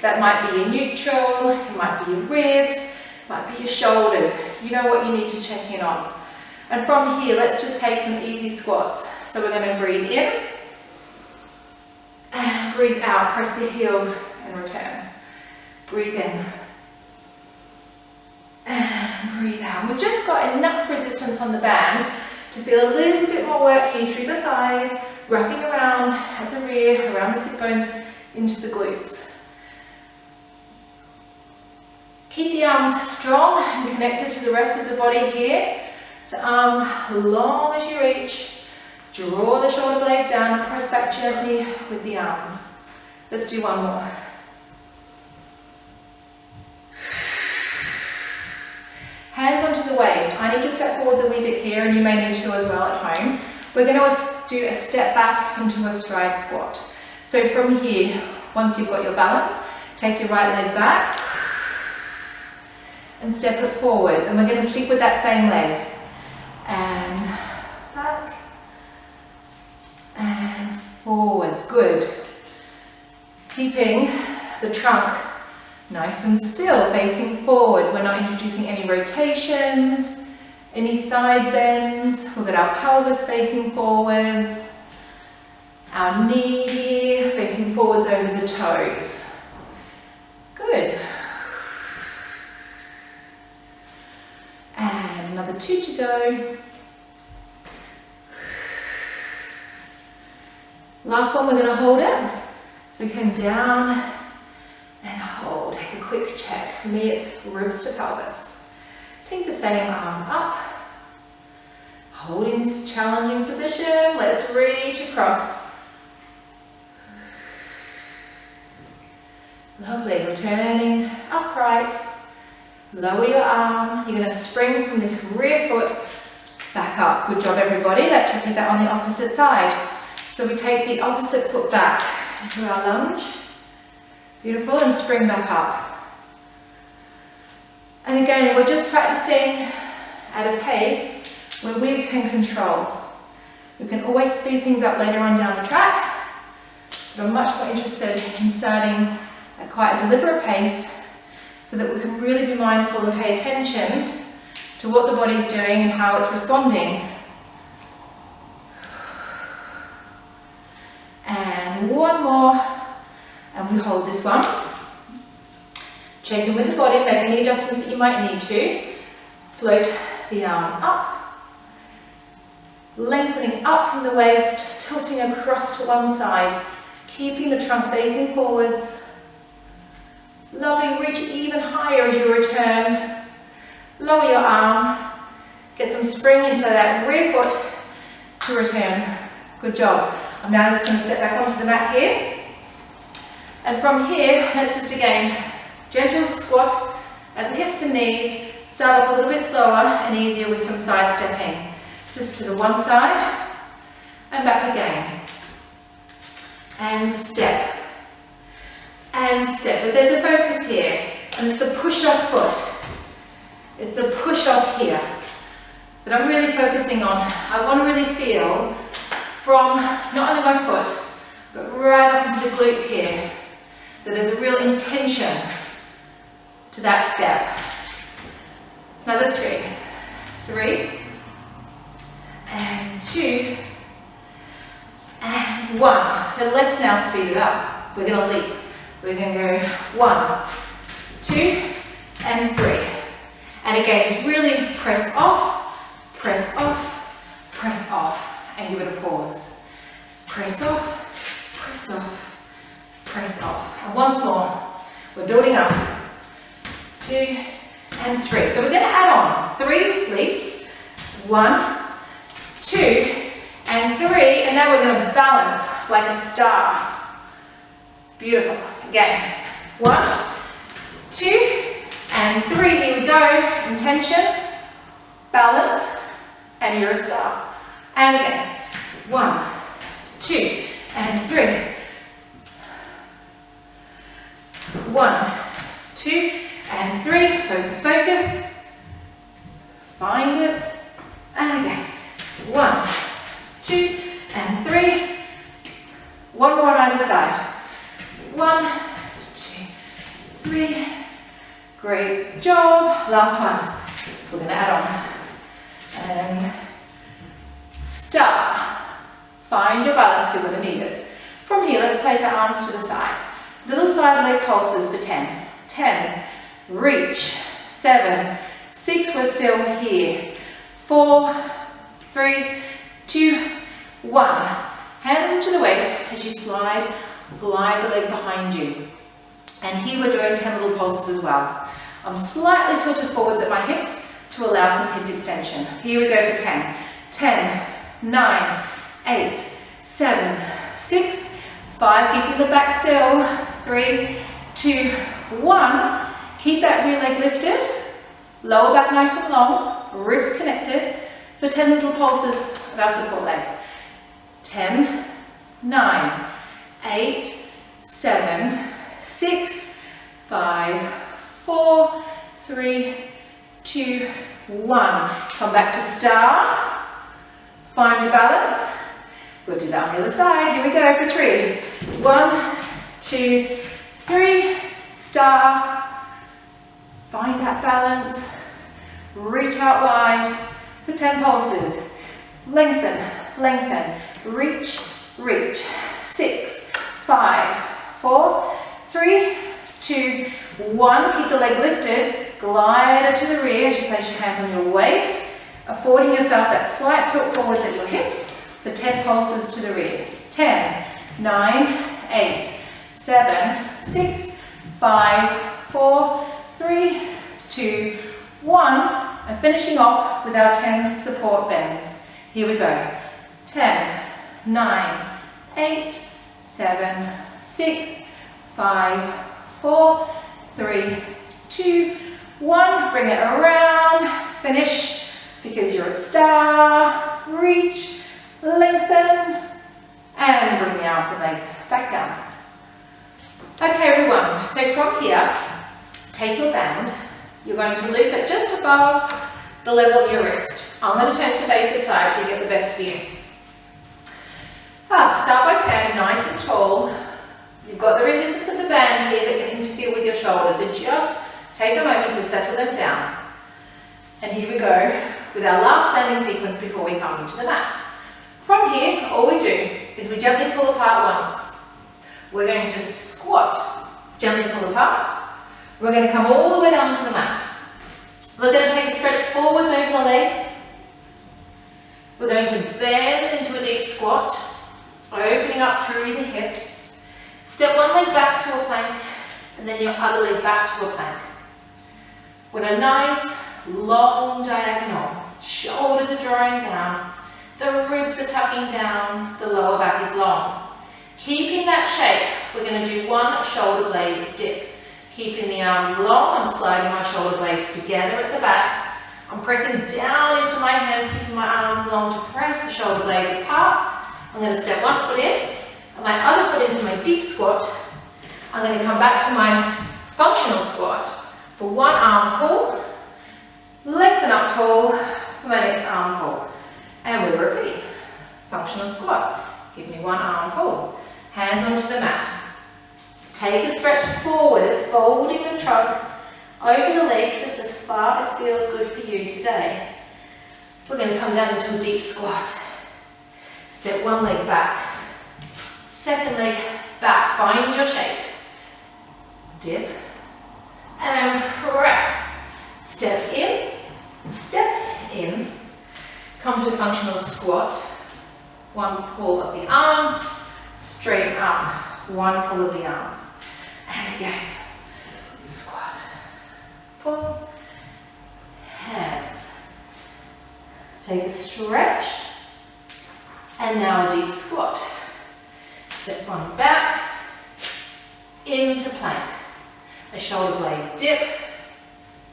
That might be your neutral, it might be your ribs, it might be your shoulders. You know what you need to check in on. And from here, let's just take some easy squats. So we're going to breathe in and breathe out. Press the heels and return. Breathe in and breathe out. We've just got enough resistance on the band to feel a little bit more work here through the thighs, wrapping around at the rear, around the sit bones, into the glutes. Keep the arms strong and connected to the rest of the body here. So arms long as you reach. Draw the shoulder blades down and press back gently with the arms. Let's do one more. Hands onto the waist. I need to step forwards a wee bit here, and you may need to as well at home. We're going to do a step back into a stride squat. So from here, once you've got your balance, take your right leg back and step it forwards. And we're going to stick with that same leg. And back and forwards. Good. Keeping the trunk nice and still, facing forwards. We're not introducing any rotations, any side bends. We've got our pelvis facing forwards, our knee here facing forwards over the toes. Good. And another 2 to go. Last one, we're going to hold it. So we come down and hold. Take a quick check. For me, it's ribs to pelvis. Take the same arm up. Holding this challenging position. Let's reach across. Lovely. Returning upright. Lower your arm. You're going to spring from this rear foot back up. Good job, everybody. Let's repeat that on the opposite side. So we take the opposite foot back into our lunge. Beautiful. And spring back up. And again, we're just practicing at a pace where we can control. We can always speed things up later on down the track, but I'm much more interested in starting at quite a deliberate pace so that we can really be mindful and pay attention to what the body's doing and how it's responding. And one more, and we hold this one. Check in with the body, make any adjustments that you might need to. Float the arm up, lengthening up from the waist, tilting across to one side, keeping the trunk facing forwards. Lovely, reach even higher as you return. Lower your arm, get some spring into that rear foot to return. Good job. I'm now just going to step back onto the mat here. And from here, let's just again, gentle squat at the hips and knees. Start off a little bit slower and easier with some side stepping. Just to the one side and back again. And step. And step. But there's a focus here. And it's the push-off foot. It's the push-off here that I'm really focusing on. I want to really feel from not only my foot, but right up into the glutes here, that there's a real intention to that step. Another 3. 3. And 2. And 1. So let's now speed it up. We're going to leap. We're going to go 1, 2, and 3. And again, just really press off, press off, press off. And give it a pause. Press off, press off, press off. And once more, we're building up. 2 and 3. So we're going to add on 3 leaps. 1, 2, and 3. And now we're going to balance like a star. Beautiful. Again. 1, 2, and 3. Here we go. Intention, balance, and you're a star. And again, 1, 2, and 3. 1, 2, and 3. Focus, focus. Find it. And again, 1, 2, and 3. One more on either side. 1, 2, 3. Great job. Last one. We're going to add on. And start. Find your balance, you're going to need it. From here, let's place our arms to the side. Little side leg pulses for 10. 10. Reach. 7. 6. We're still here. 4. 3. 2. 1. Hand to the waist as you slide, glide the leg behind you. And here we're doing 10 little pulses as well. I'm slightly tilted forwards at my hips to allow some hip extension. Here we go for 10. 10, 9, 8, 7, 6, 5. Keeping the back still. 3, 2, 1. Keep that rear leg lifted. Lower back nice and long. Ribs connected. For 10 little pulses of our support leg. 10, 9, 8, 7, 6, 5, 4, 3, 2, 1. Come back to star. Find your balance. We'll do that on the other side. Here we go for 3. 1, 2, 3. Star. Find that balance. Reach out wide for 10 pulses. Lengthen, lengthen. Reach, reach. 6, 5, 4, 3, 2, 1. Keep the leg lifted. Glide it to the rear as you place your hands on your waist, affording yourself that slight tilt forwards at your hips for 10 pulses to the rear. 10, 9, 8, 7, 6, 5, 4, 3, 2, 1. And finishing off with our 10 support bends. Here we go. 10, 9, 8, 7, 6, 5, 4, 3, 2, 1. Bring it around. Finish because you're a star. Reach, lengthen, and bring the arms and legs back down. Okay, everyone. So from here, take your band. You're going to loop it just above the level of your wrist. I'm going to turn to face the side so you get the best view. Start by standing nice and tall. You've got the resistance of the band here that can interfere with your shoulders, so just take a moment to settle them down. And here we go with our last standing sequence before we come into the mat. From here, all we do is we gently pull apart once. We're going to squat, gently pull apart. We're going to come all the way down to the mat. We're going to take a stretch forwards over the legs. We're going to bend into a deep squat, opening up through the hips. Step one leg back to a plank, and then your other leg back to a plank. With a nice, long diagonal. Shoulders are drawing down. The ribs are tucking down. The lower back is long. Keeping that shape, we're going to do one shoulder blade dip. Keeping the arms long, I'm sliding my shoulder blades together at the back. I'm pressing down into my hands, keeping my arms long to press the shoulder blades apart. I'm going to step one foot in, and my other foot into my deep squat. I'm going to come back to my functional squat for one arm pull, lengthen up tall for my next arm pull. And we repeat. Functional squat. Give me one arm pull. Hands onto the mat. Take a stretch forwards, folding the trunk. Open the legs just as far as feels good for you today. We're going to come down into a deep squat. Step one leg back. Second leg back. Find your shape. Dip. And press. Step in. Step in. Come to functional squat. One pull of the arms. Straighten up. One pull of the arms. And again. Squat. Pull. Hands. Take a stretch. And now a deep squat. Step one back. Into plank. A shoulder blade dip.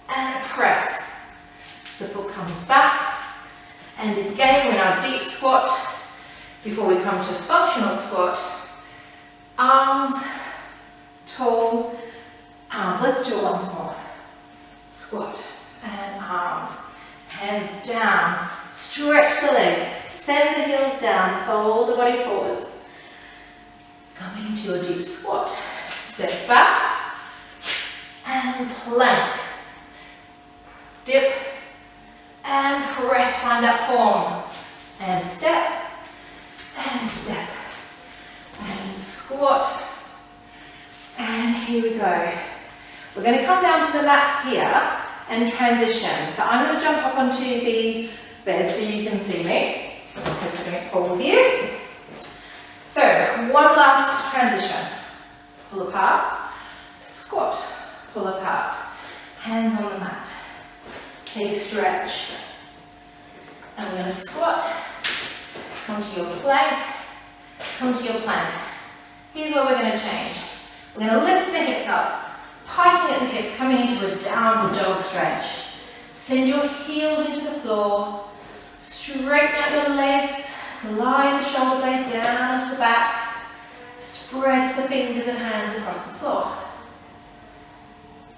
And a press. The foot comes back. And again, we're in our deep squat. Before we come to functional squat, arms, tall, arms. Let's do it once more. Squat and arms. Hands down. Stretch the legs. Send the heels down. Fold the body forwards. Coming into a deep squat. Step back. plank. Dip and press, find that form. And step, and squat. And here we go. We're going to come down to the mat here and transition. So I'm going to jump up onto the bed so you can see me. Hope I don't fall with you. So one last transition. Pull apart, squat, pull apart. Hands on the mat. Take a stretch. And we're going to squat, come to your plank, come to your plank. Here's where we're going to change. We're going to lift the hips up, piking at the hips, coming into a downward dog stretch. Send your heels into the floor, straighten out your legs, glide the shoulder blades down to the back, spread the fingers and hands across the floor.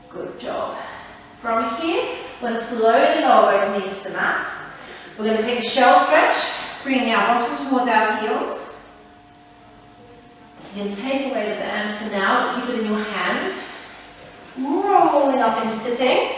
Good job. From here, we're going to slowly lower both knees to the mat. We're going to take a shell stretch, bringing our bottom towards our heels. You can take away the band for now, but keep it in your hand. Rolling up into sitting.